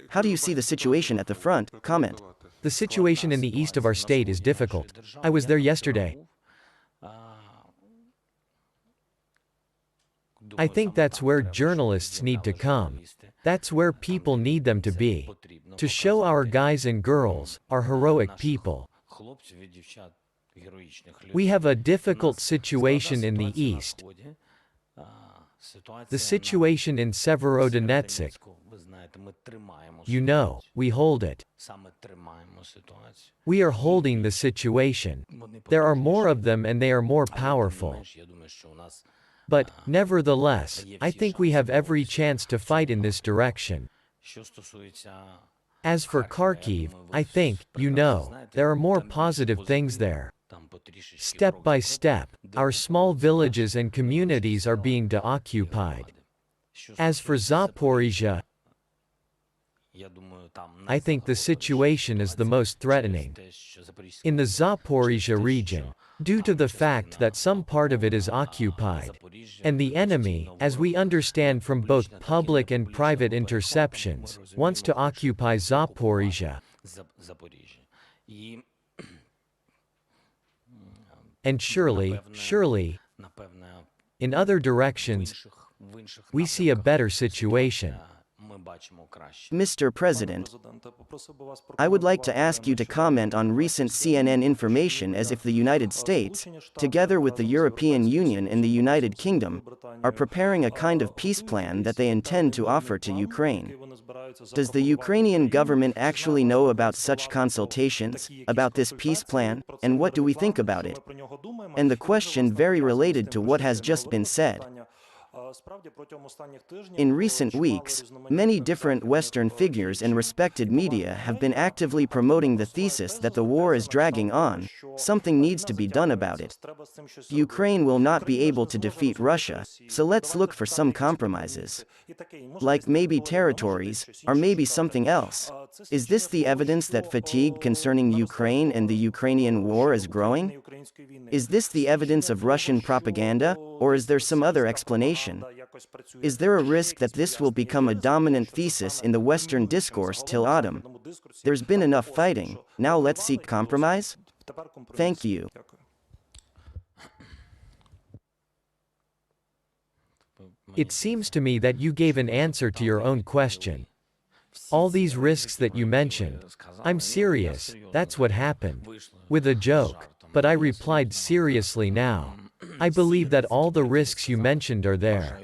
How do you see the situation at the front? Comment. The situation in the east of our state is difficult. I was there yesterday. I think that's where journalists need to come. That's where people need them to be. To show our guys and girls, our heroic people. We have a difficult situation in the east. The situation in Severodonetsk. You know, we hold it. We are holding the situation. There are more of them and they are more powerful. But, nevertheless, I think we have every chance to fight in this direction. As for Kharkiv, I think, you know, there are more positive things there. Step by step, our small villages and communities are being deoccupied. As for Zaporizhia, I think the situation is the most threatening. In the Zaporizhia region, due to the fact that some part of it is occupied, and the enemy, as we understand from both public and private interceptions, wants to occupy Zaporizhia. And surely, in other directions, we see a better situation. Mr. President, I would like to ask you to comment on recent CNN information as if the United States, together with the European Union and the United Kingdom, are preparing a kind of peace plan that they intend to offer to Ukraine. Does the Ukrainian government actually know about such consultations, about this peace plan, and what do we think about it? And the question very related to what has just been said. In recent weeks, many different Western figures and respected media have been actively promoting the thesis that the war is dragging on, something needs to be done about it. Ukraine will not be able to defeat Russia, so let's look for some compromises. Like maybe territories, or maybe something else. Is this the evidence that fatigue concerning Ukraine and the Ukrainian war is growing? Is this the evidence of Russian propaganda, or is there some other explanation? Is there a risk that this will become a dominant thesis in the Western discourse till autumn? There's been enough fighting, now let's seek compromise? Thank you. It seems to me that you gave an answer to your own question. All these risks that you mentioned, I'm serious, that's what happened. With a joke, but I replied seriously now. I believe that all the risks you mentioned are there.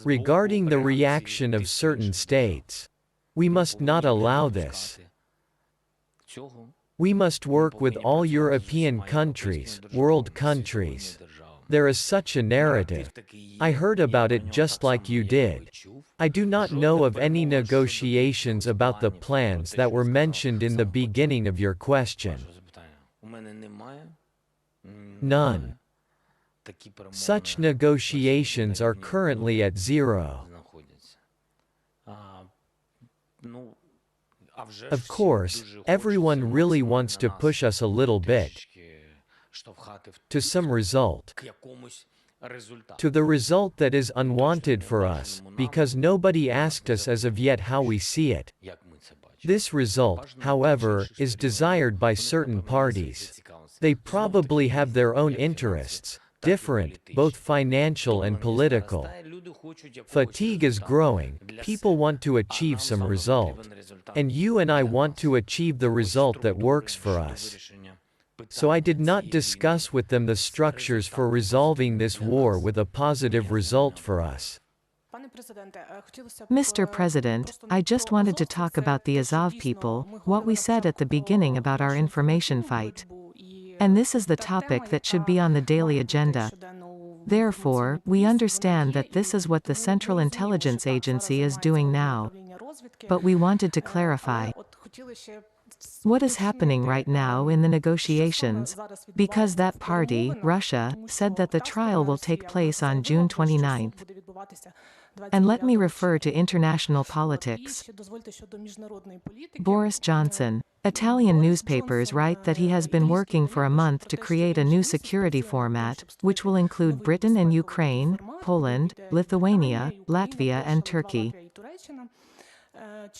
Regarding the reaction of certain states, we must not allow this. We must work with all European countries, world countries. There is such a narrative. I heard about it just like you did. I do not know of any negotiations about the plans that were mentioned in the beginning of your question. None. Such negotiations are currently at zero. Of course, everyone really wants to push us a little bit to some result, to the result that is unwanted for us, because nobody asked us as of yet how we see it. This result, however, is desired by certain parties. They probably have their own interests, different, both financial and political. Fatigue is growing, people want to achieve some result. And you and I want to achieve the result that works for us. So I did not discuss with them the structures for resolving this war with a positive result for us. Mr. President, I just wanted to talk about the Azov people, what we said at the beginning about our information fight. And this is the topic that should be on the daily agenda. Therefore, we understand that this is what the Central Intelligence Agency is doing now. But we wanted to clarify what is happening right now in the negotiations, because that party, Russia, said that the trial will take place on June 29. And let me refer to international politics. Boris Johnson. Italian newspapers write that he has been working for a month to create a new security format, which will include Britain and Ukraine, Poland, Lithuania, Latvia and Turkey.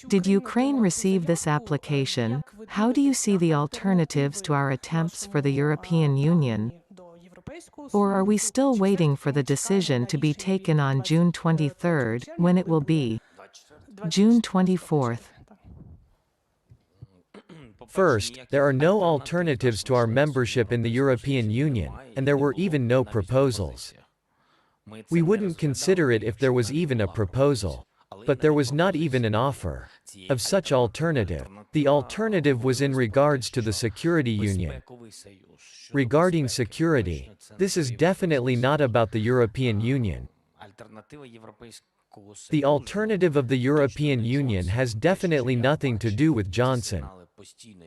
Did Ukraine receive this application? How do you see the alternatives to our attempts for the European Union? Or are we still waiting for the decision to be taken on June 23, when it will be? June 24th. First, there are no alternatives to our membership in the European Union, and there were even no proposals. We wouldn't consider it if there was even a proposal. But there was not even an offer of such alternative. The alternative was in regards to the security union. Regarding security, this is definitely not about the European Union. The alternative of the European Union has definitely nothing to do with Johnson.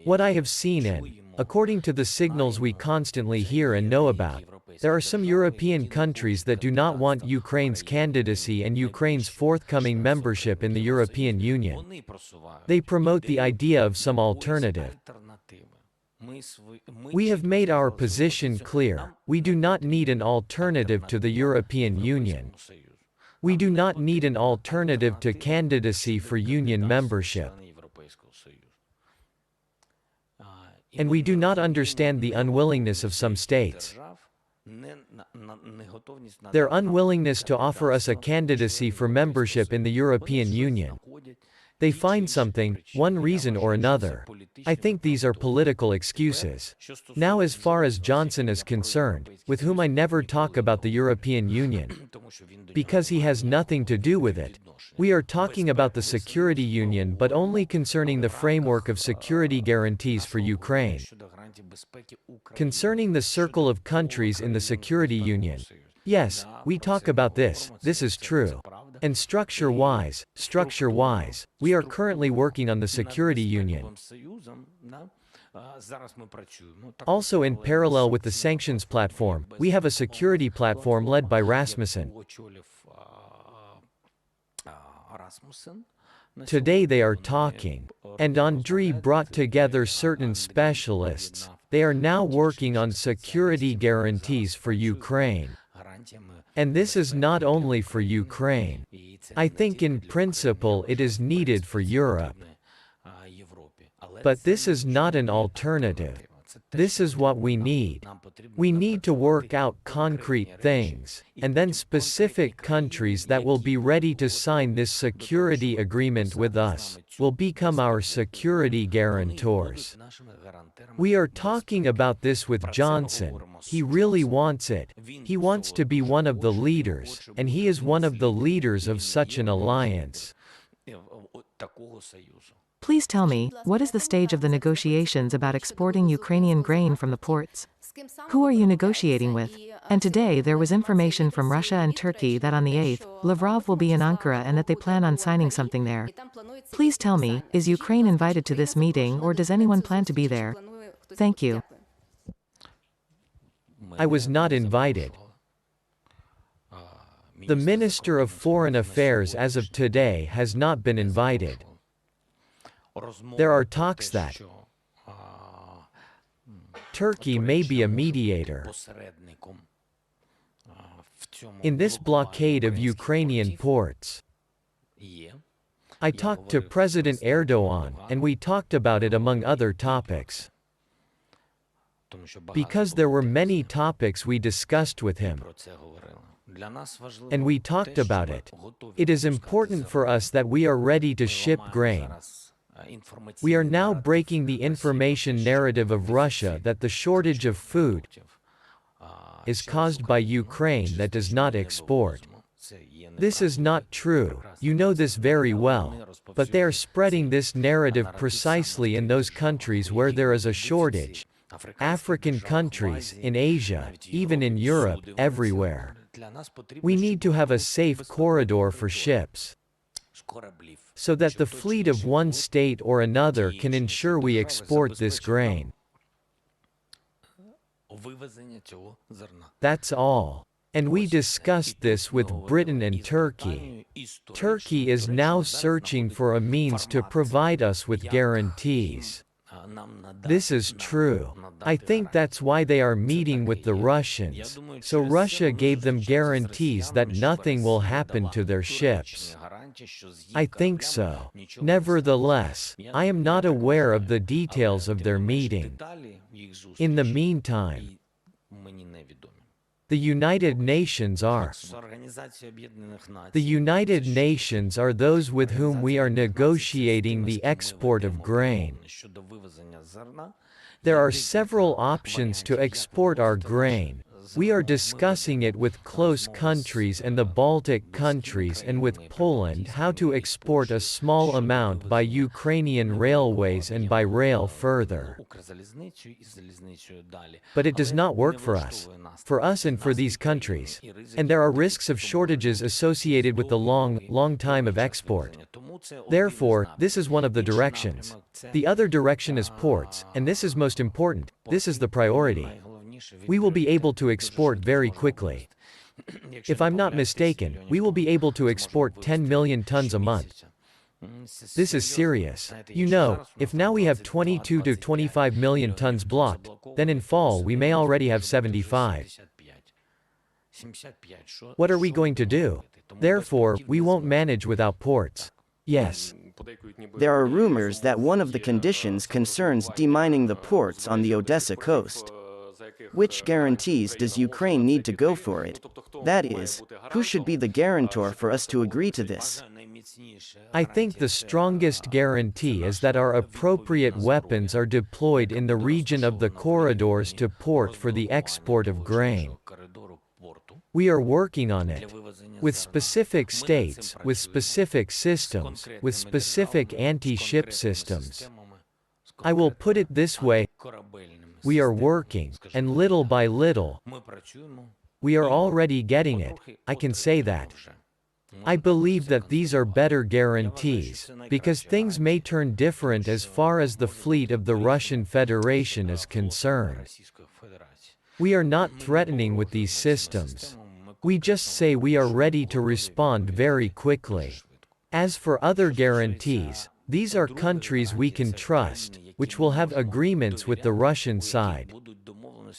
What I have seen and, according to the signals we constantly hear and know about, there are some European countries that do not want Ukraine's candidacy and Ukraine's forthcoming membership in the European Union. They promote the idea of some alternative. We have made our position clear. We do not need an alternative to the European Union. We do not need an alternative to candidacy for Union membership. And we do not understand the unwillingness of some states. Their unwillingness to offer us a candidacy for membership in the European Union. They find something, one reason or another. I think these are political excuses. Now, as far as Johnson is concerned, with whom I never talk about the European Union, because he has nothing to do with it. We are talking about the security union, but only concerning the framework of security guarantees for Ukraine. Concerning the circle of countries in the security union. Yes, we talk about this is true. And structure-wise, we are currently working on the security union. Also, in parallel with the sanctions platform, we have a security platform led by Rasmussen. Today they are talking, and Andriy brought together certain specialists. They are now working on security guarantees for Ukraine. And this is not only for Ukraine. I think in principle it is needed for Europe. But this is not an alternative. This is what we need. We need to work out concrete things, and then specific countries that will be ready to sign this security agreement with us will become our security guarantors. We are talking about this with Johnson. He really wants it. He wants to be one of the leaders, and he is one of the leaders of such an alliance. Please tell me, what is the stage of the negotiations about exporting Ukrainian grain from the ports? Who are you negotiating with? And today there was information from Russia and Turkey that on the 8th, Lavrov will be in Ankara and that they plan on signing something there. Please tell me, is Ukraine invited to this meeting or does anyone plan to be there? Thank you. I was not invited. The Minister of Foreign Affairs as of today has not been invited. There are talks that Turkey may be a mediator in this blockade of Ukrainian ports. I talked to President Erdogan, and we talked about it among other topics. Because there were many topics we discussed with him. And we talked about it. It is important for us that we are ready to ship grain. We are now breaking the information narrative of Russia that the shortage of food is caused by Ukraine that does not export. This is not true, you know this very well, but they are spreading this narrative precisely in those countries where there is a shortage. African countries, in Asia, even in Europe, everywhere. We need to have a safe corridor for ships, so that the fleet of one state or another can ensure we export this grain. That's all. And we discussed this with Britain and Turkey. Turkey is now searching for a means to provide us with guarantees. This is true. I think that's why they are meeting with the Russians, so Russia gave them guarantees that nothing will happen to their ships. I think so. Nevertheless, I am not aware of the details of their meeting. In the meantime, the United Nations are. The United Nations are those with whom we are negotiating the export of grain. There are several options to export our grain. We are discussing it with close countries and the Baltic countries and with Poland how to export a small amount by Ukrainian railways and by rail further. But it does not work for us and for these countries. And there are risks of shortages associated with the long time of export. Therefore, this is one of the directions. The other direction is ports, and this is most important. This is the priority. We will be able to export very quickly. If I'm not mistaken, we will be able to export 10 million tons a month. This is serious. You know, if now we have 22 to 25 million tons blocked, then in fall we may already have 75. What are we going to do? Therefore, we won't manage without ports. Yes. There are rumors that one of the conditions concerns demining the ports on the Odessa coast. Which guarantees does Ukraine need to go for it? That is, who should be the guarantor for us to agree to this? I think the strongest guarantee is that our appropriate weapons are deployed in the region of the corridors to port for the export of grain. We are working on it. With specific states, with specific systems, with specific anti-ship systems. I will put it this way. We are working, and little by little, we are already getting it, I can say that. I believe that these are better guarantees, because things may turn different as far as the fleet of the Russian Federation is concerned. We are not threatening with these systems. We just say we are ready to respond very quickly. As for other guarantees, these are countries we can trust, which will have agreements with the Russian side.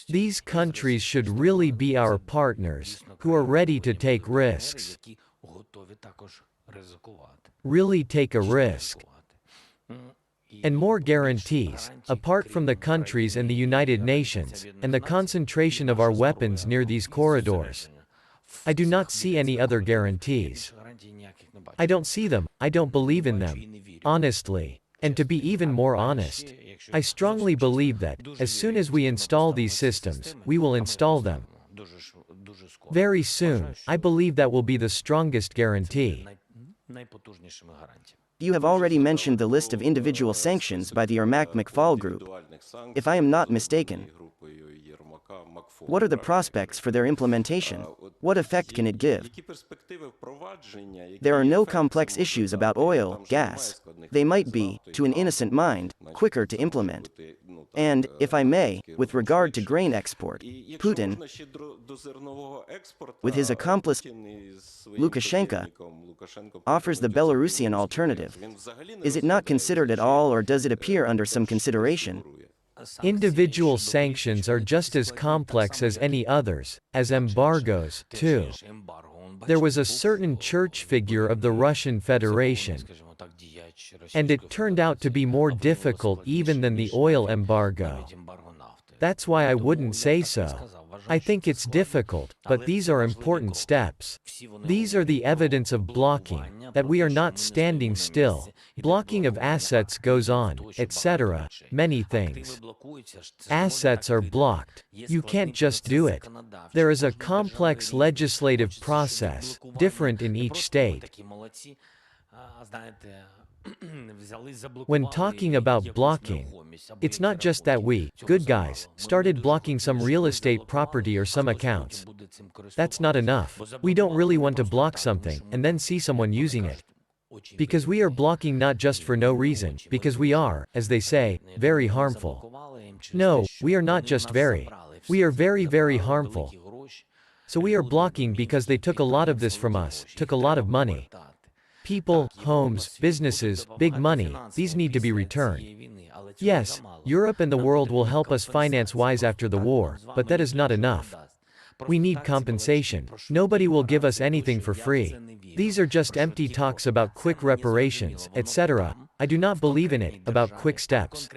These countries should really be our partners, who are ready to take risks. Really take a risk. And more guarantees, apart from the countries and the United Nations, and the concentration of our weapons near these corridors. I do not see any other guarantees. I don't see them, I don't believe in them. Honestly. And to be even more honest, I strongly believe that, as soon as we install these systems, we will install them. Very soon, I believe that will be the strongest guarantee. You have already mentioned the list of individual sanctions by the Yermak-McFaul group. If I am not mistaken, what are the prospects for their implementation? What effect can it give? There are no complex issues about oil, gas. They might be, to an innocent mind, quicker to implement. And, if I may, with regard to grain export, Putin, with his accomplice Lukashenko, offers the Belarusian alternative. Is it not considered at all, or does it appear under some consideration? Individual sanctions are just as complex as any others, as embargoes, too. There was a certain church figure of the Russian Federation, and it turned out to be more difficult even than the oil embargo. That's why I wouldn't say so. I think it's difficult, but these are important steps. These are the evidence of blocking, that we are not standing still. Blocking of assets goes on, etc., many things. Assets are blocked. You can't just do it. There is a complex legislative process, different in each state. When talking about blocking, it's not just that we, good guys, started blocking some real estate property or some accounts. That's not enough. We don't really want to block something, and then see someone using it. Because we are blocking not just for no reason, because we are, as they say, very harmful. No, we are not just very. We are very, very harmful. So we are blocking because they took a lot of this from us, took a lot of money. People, homes, businesses, big money, these need to be returned. Yes, Europe and the world will help us finance-wise after the war, but that is not enough. We need compensation. Nobody will give us anything for free. These are just empty talks about quick reparations, etc. I do not believe in it, about quick steps.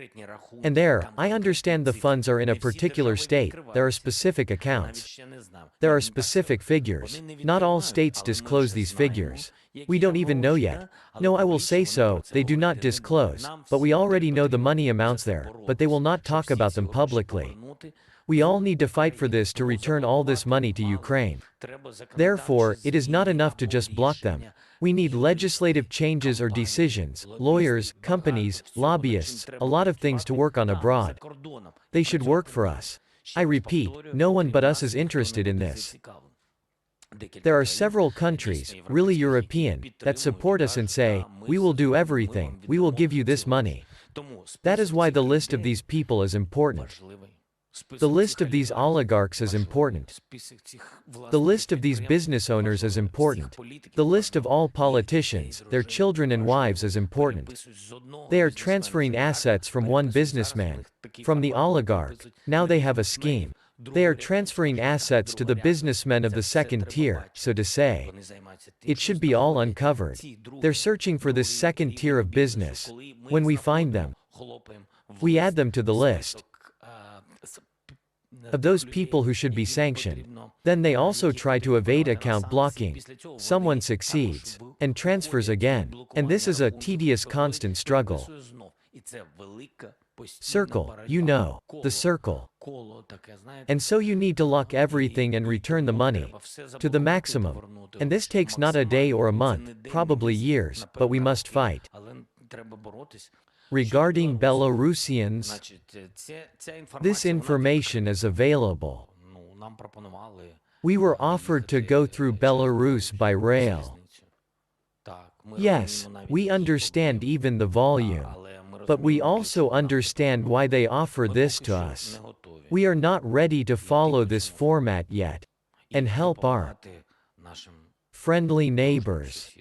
And there, I understand the funds are in a particular state, there are specific accounts. There are specific figures. Not all states disclose these figures. We don't even know yet. No, I will say so, they do not disclose, but we already know the money amounts there, but they will not talk about them publicly. We all need to fight for this to return all this money to Ukraine. Therefore, it is not enough to just block them. We need legislative changes or decisions, lawyers, companies, lobbyists, a lot of things to work on abroad. They should work for us. I repeat, no one but us is interested in this. There are several countries, really European, that support us and say, we will do everything, we will give you this money. That is why the list of these people is important. The list of these oligarchs is important. The list of these business owners is important. The list of all politicians, their children and wives is important. They are transferring assets from one businessman, from the oligarch. Now they have a scheme. They are transferring assets to the businessmen of the second tier, so to say. It should be all uncovered. They're searching for this second tier of business. When we find them, we add them to the list of those people who should be sanctioned. Then they also try to evade account blocking. Someone succeeds, and transfers again. And this is a tedious constant struggle. Circle, you know, the circle. And so you need to lock everything and return the money to the maximum. And this takes not a day or a month, probably years, but we must fight. Regarding Belarusians, this information is available. We were offered to go through Belarus by rail. Yes, we understand even the volume. But we also understand why they offer this to us. We are not ready to follow this format yet and help our friendly neighbors.